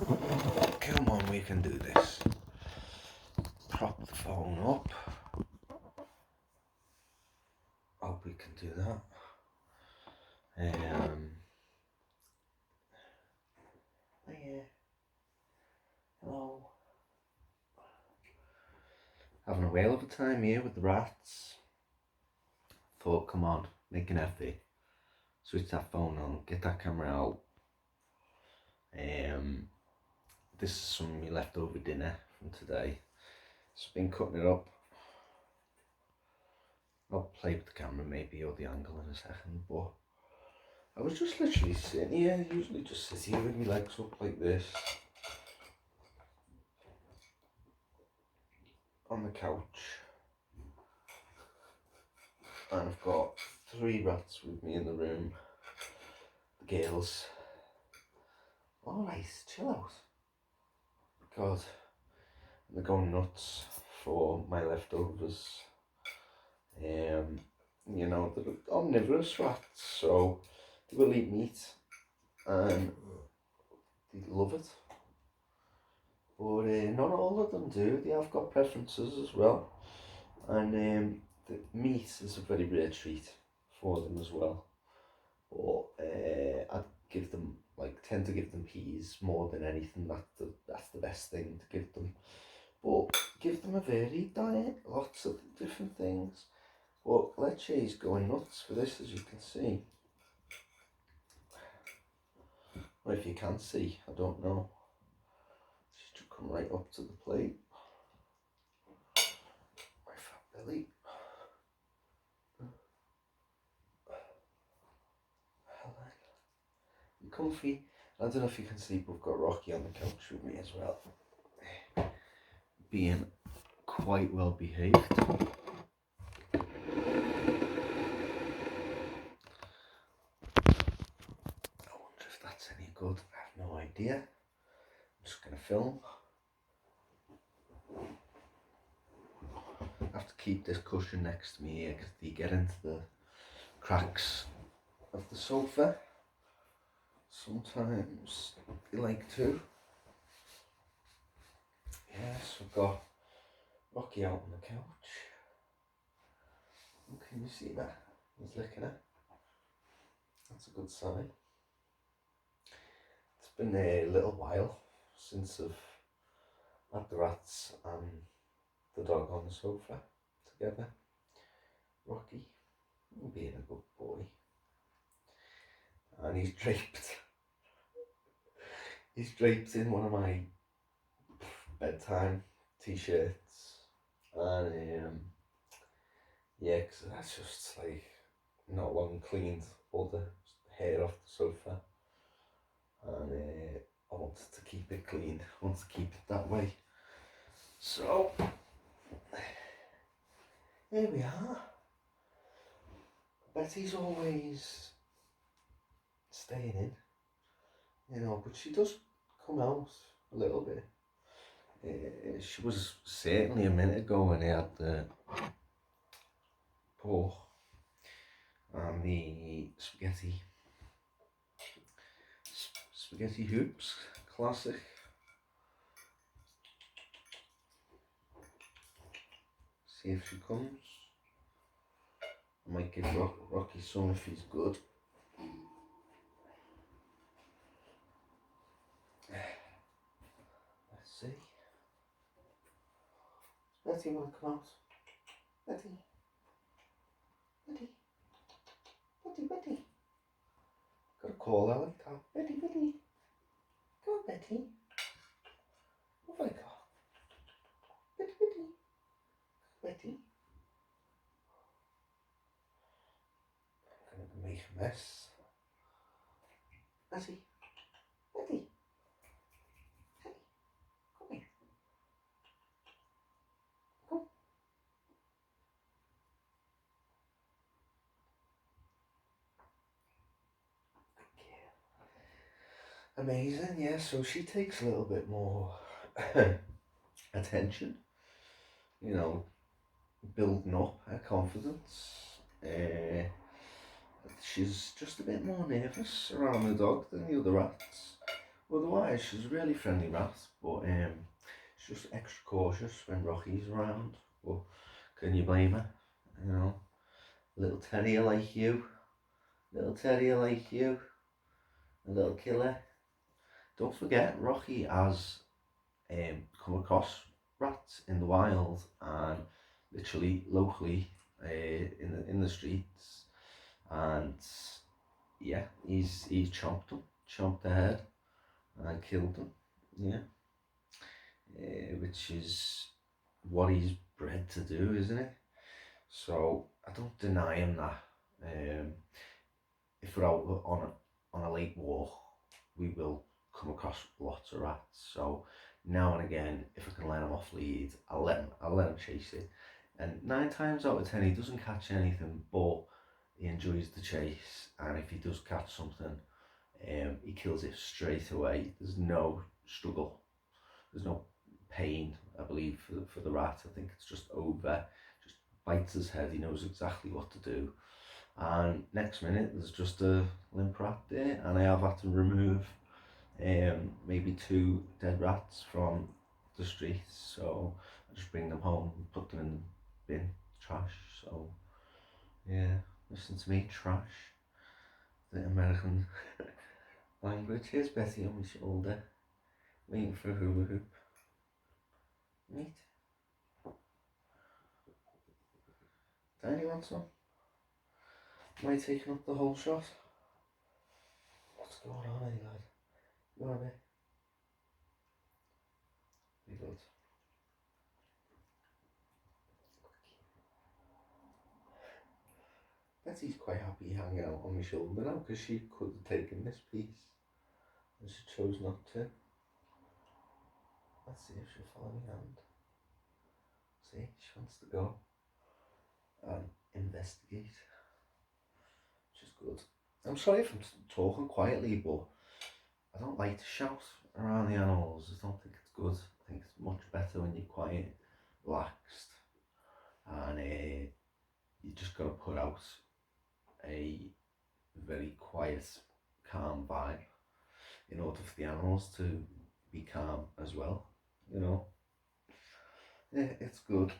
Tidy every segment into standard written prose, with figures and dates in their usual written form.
Come on, we can do this. Prop the phone up. Hope we can do that. Oh yeah. Hello. Having a whale of a time here with the rats. Thought, come on, make an effort. Switch that phone on, get that camera out. This is some of my leftover dinner from today. Just been cutting it up. I'll play with the camera maybe, or the angle in a second, but I was just literally sitting here. I usually just sit here with my legs up like this on the couch, and I've got 3 rats with me in the room. The girls. Alright, chill out. God, they're going nuts for my leftovers. You know, they're omnivorous rats, so they will eat meat and they love it. But not all of them do. They have got preferences as well, and the meat is a very rare treat for them as well. But I'd give them, tend to give them peas more than anything. That's the best thing to give them. But give them a varied diet, lots of different things. But Leche's going nuts for this, as you can see. Or if you can see, I don't know. She should come right up to the plate. My fat belly. You comfy? I don't know if you can see, but we've got Rocky on the couch with me as well. Being quite well behaved. Any good? I have no idea. I'm just going to film. I have to keep this cushion next to me here because they get into the cracks of the sofa. Sometimes they like to. Yes, we've got Rocky out on the couch. Oh, can you see that? He's licking it. That's a good sign. It's been a little while since I've had the rats and the dog on the sofa together. Rocky, being a good boy. And he's draped. He's draped in one of my bedtime t-shirts. And yeah, because that's just not long cleaned all the hair off the sofa. And I wanted to keep it clean, I wanted to keep it that way. So, here we are. Betty's always staying in, but she does come out a little bit. She was certainly a minute ago when I had the pork and the spaghetti hoops, classic. See if she comes. I might give Rocky some if he's good. Let's see. Betty, want to come out? Betty. Gotta call her like that. Betty. Go on, Betty. What have I got? Betty. I'm gonna make a mess. Betty. Hey, come here. Come. Amazing, yeah, so she takes a little bit more attention, building up her confidence. She's just a bit more nervous around the dog than the other rats, Otherwise, she's a really friendly rat, but she's just extra cautious when Rocky's around. But can you blame her? You know, little terrier like you, little terrier like you, a little killer. Don't forget, Rocky has come across rats in the wild and literally locally in the streets, and yeah, he's chomped their head and killed them. Yeah, which is what he's bred to do, isn't it? So I don't deny him that. Um, if we're out on a late walk, we will come across lots of rats. So now and again, if I can let him off lead, I'll let him chase it. And 9 times out of 10, he doesn't catch anything, but he enjoys the chase. And if he does catch something, he kills it straight away. There's no struggle. There's no pain, I believe, for the rat. I think it's just over. Just bites his head. He knows exactly what to do. And next minute, there's just a limp rat there, and I have had to remove maybe 2 dead rats from the streets. So I just bring them home and put them in the bin, trash. So yeah, listen to me, trash. The American language. Here's Betty on my shoulder, waiting for a hula hoop. Neat. Tiny want some? Am I taking up the whole shot? What's going on, eh, lad? You alright? Be good. Betty's quite happy hanging out on my shoulder now because she could have taken this piece and she chose not to. Let's see if she'll follow my hand. See, she wants to go and investigate, which is good. I'm sorry if I'm talking quietly, but I don't like to shout around the animals. I don't think it's good. I think it's much better when you're quiet, relaxed, and you just got to put out a very quiet, calm vibe in order for the animals to be calm as well, you know. Yeah, it's good.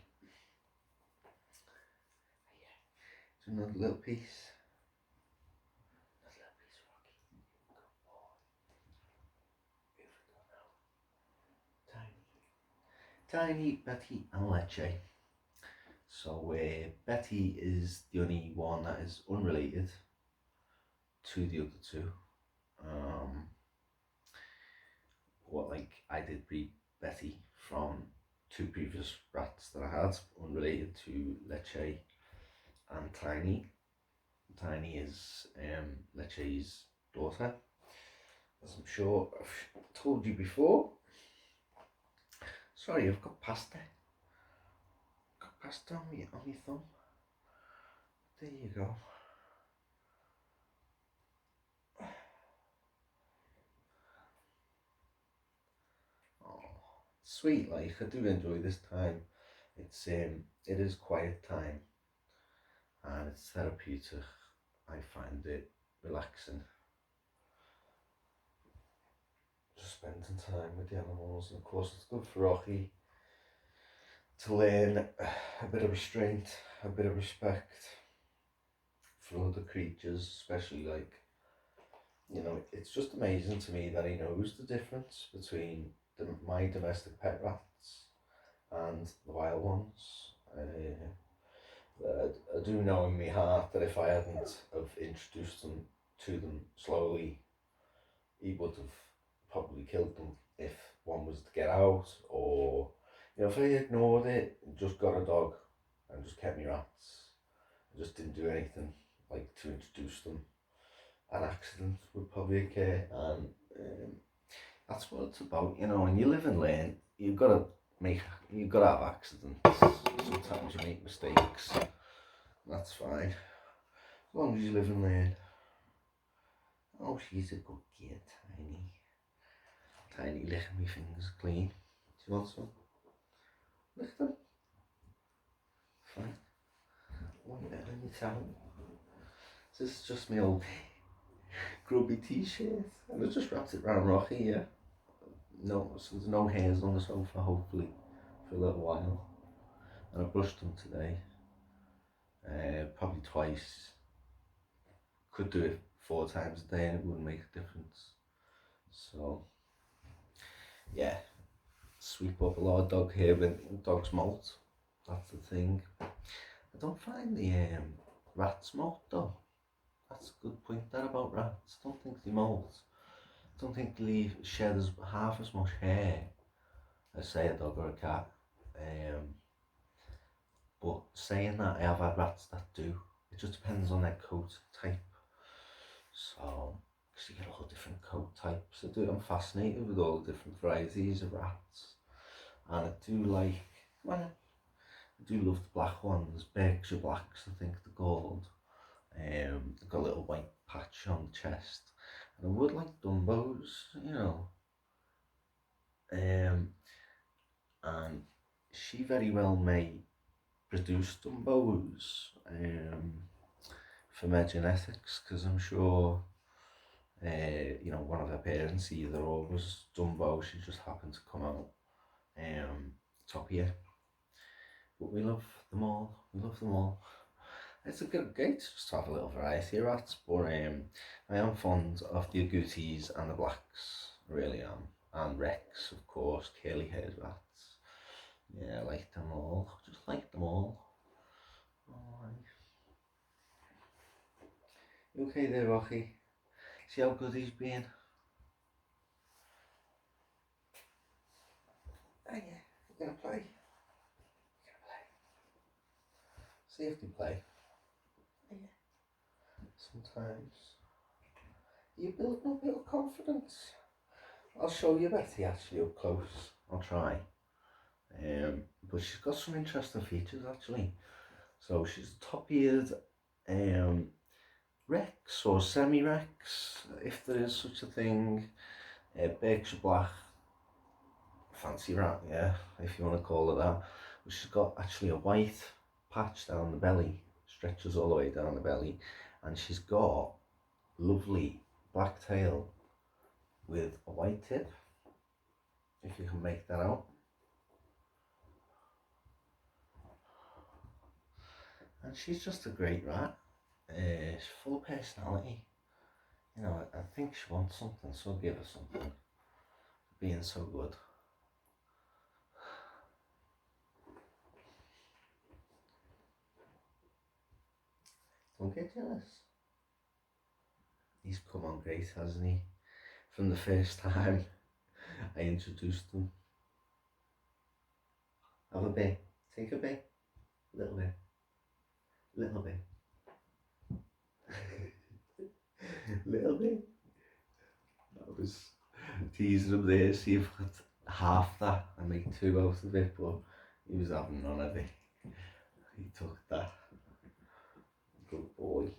So another little piece. Another little piece, Rocky. Good boy. Here we go now. Tiny, Betty and Lecce. So Betty is the only one that is unrelated to the other 2. What, like, I did breed Betty from 2 previous rats that I had, unrelated to Lecce and Tiny. Tiny is Lecce's daughter, as I'm sure I've told you before. Sorry, I've got pasta. Got pasta on my thumb. There you go. Oh, sweet, like, I do enjoy this time. It is quiet time and it's therapeutic. I find it relaxing. Just spending time with the animals, and of course it's good for Rocky to learn a bit of restraint, a bit of respect for other creatures, especially, like, you know, it's just amazing to me that he knows the difference between my domestic pet rats and the wild ones. I do know in my heart that if I hadn't have introduced them to them slowly, he would have probably killed them if one was to get out, or, you know, if I ignored it and just got a dog and just kept me rats, I just didn't do anything like to introduce them, an accident would probably occur. And that's what it's about, you know. When you live and learn, you've got to have accidents. Sometimes you make mistakes. That's fine, as long as you live and learn. Oh, she's a good kid, Tiny licking my fingers clean. Do you want some? Lick them. Fine. One bit on your towel. This is just my old grubby t-shirt, and I just wrapped it around Rocky, yeah. No, so there's no hairs on the sofa, hopefully, for a little while. And I brushed them today, probably twice. Could do it 4 times a day and it wouldn't make a difference. So, yeah, sweep up a lot of dog hair with dog's molt. That's the thing. I don't find the rats molt though. That's a good point there about rats. I don't think they molt. I don't think they shed as half as much hair as say a dog or a cat. But saying that, I have had rats that do. It just depends on their coat type. So, because you get all different coat types. I'm fascinated with all the different varieties of rats. And I do like, well, I do love the black ones, Berkshire Blacks I think they're called. They've got a little white patch on the chest. And I would like Dumbos, you know. And she very well may produce Dumbos for my genetics, because I'm sure one of her parents either or was Dumbo. She just happened to come out top here. But we love them all. We love them all. It's a good gate just to have a little variety of rats, but I am fond of the agoutis and the blacks. I really am. And Rex, of course, curly haired rats. Yeah, I like them all. Just like them all. Alright. You okay there, Rocky? See how good he's been? Oh yeah, you're gonna play? You're gonna play? See if they play. Oh yeah. Sometimes you build up a bit of confidence. I'll show you Betty actually up close. I'll try. But she's got some interesting features actually. So she's a top-eared Rex or semi-Rex, if there is such a thing. Berkshire Black, fancy rat, yeah, if you want to call it that. But she's got actually a white patch down the belly, stretches all the way down the belly, and she's got lovely black tail with a white tip, if you can make that out. And she's just a great rat. She's full of personality. You know, I think she wants something, so give her something. Being so good. Don't get jealous. He's come on great, hasn't he? From the first time I introduced him. Have a bit. Take a bit. Little bit. Little bit. Little bit. I was teasing him there, see if I got half that and make 2 out of it, but he was having none of it. He took that. Good boy.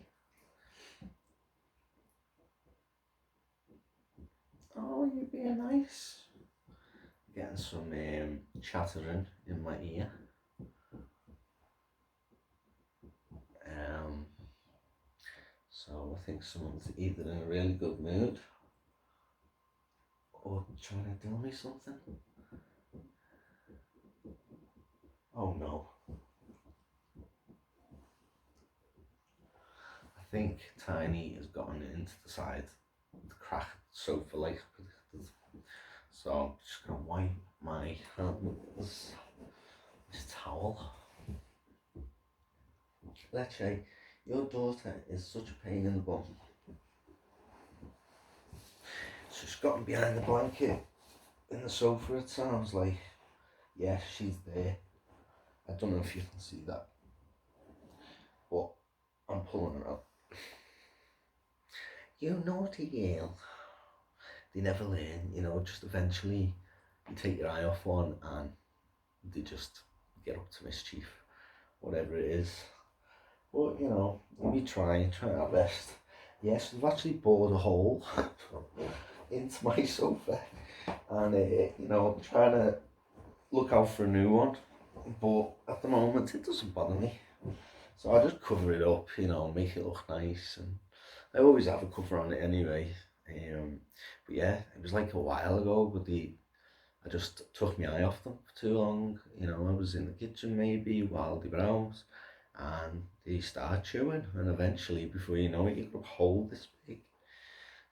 Oh, you're being nice. Getting some chattering in my ear. So I think someone's either in a really good mood or trying to tell me something. Oh no. I think Tiny has gotten into the side of the cracked sofa like predicted. So I'm just going to wipe my hand with this towel. Let's say your daughter is such a pain in the bum. She's gotten behind the blanket in the sofa, it sounds like. Yes, she's there. I don't know if you can see that, but I'm pulling her out. You naughty girl. They never learn, you know, just eventually you take your eye off one and they just get up to mischief, whatever it is. But, you know, we try our best. Yes, we've actually bored a hole into my sofa and, you know, I'm trying to look out for a new one, but at the moment it doesn't bother me. So I just cover it up, you know, make it look nice, and I always have a cover on it anyway. But yeah, it was like a while ago, but I just took my eye off them for too long. You know, I was in the kitchen maybe while they were out, and they start chewing, and eventually, before you know it, you've got a hole this big.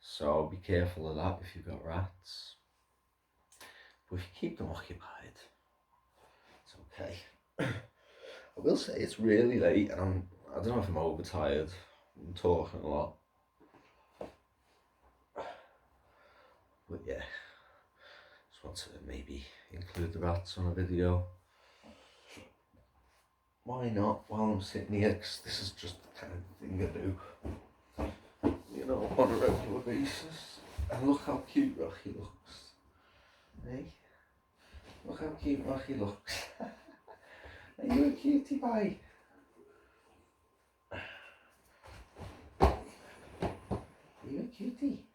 So be careful of that if you've got rats. But if you keep them occupied, it's okay. I will say it's really late, and I don't know if I'm overtired. I'm talking a lot. But yeah, just want to maybe include the rats on a video. Why not while I'm sitting here, because this is just the kind of thing I do, you know, on a regular basis. And look how cute Rocky looks. Hey? Look how cute Rocky looks. Are you a cutie pie? Are you a cutie?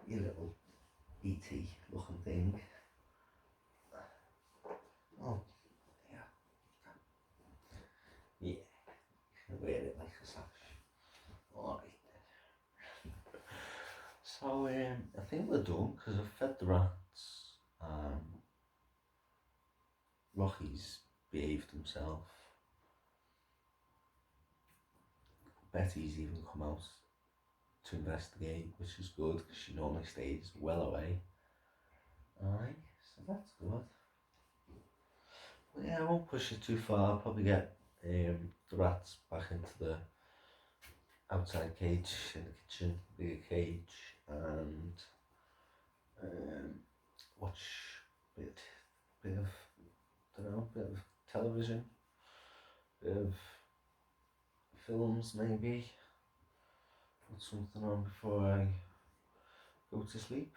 You little E.T. looking thing. Oh, yeah. Yeah, you can wear it like a sash. Alright then. So, I think we're done because I've fed the rats. Rocky's behaved himself. Betty's even come out to investigate, which is good because she normally stays well away. Alright, so that's good. But yeah, I won't push it too far. I'll probably get the rats back into the outside cage in the kitchen, bigger cage, and watch a bit of, don't know, bit of television, bit of films maybe, put something on before I go to sleep.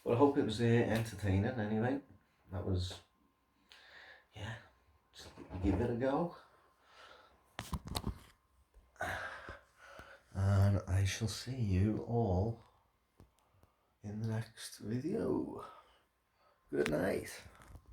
But I hope it was entertaining anyway. That was, yeah, just give it a go. And I shall see you all in the next video. Good night.